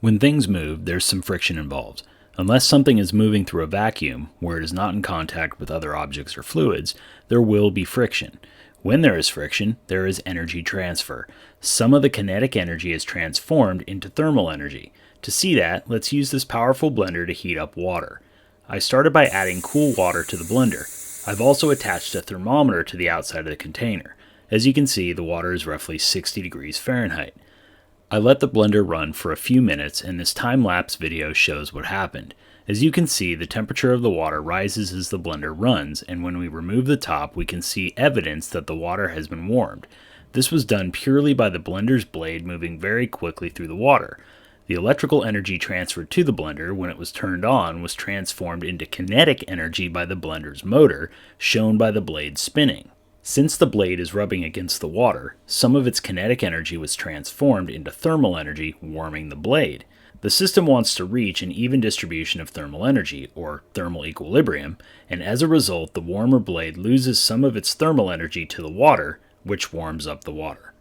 When things move, there's some friction involved. Unless something is moving through a vacuum, where it is not in contact with other objects or fluids, there will be friction. When there is friction, there is energy transfer. Some of the kinetic energy is transformed into thermal energy. To see that, let's use this powerful blender to heat up water. I started by adding cool water to the blender. I've also attached a thermometer to the outside of the container. As you can see, the water is roughly 60 degrees Fahrenheit. I let the blender run for a few minutes, and this time-lapse video shows what happened. As you can see, the temperature of the water rises as the blender runs, and when we remove the top, we can see evidence that the water has been warmed. This was done purely by the blender's blade moving very quickly through the water. The electrical energy transferred to the blender when it was turned on was transformed into kinetic energy by the blender's motor, shown by the blade spinning. Since the blade is rubbing against the water, some of its kinetic energy was transformed into thermal energy, warming the blade. The system wants to reach an even distribution of thermal energy, or thermal equilibrium, and as a result, the warmer blade loses some of its thermal energy to the water, which warms up the water.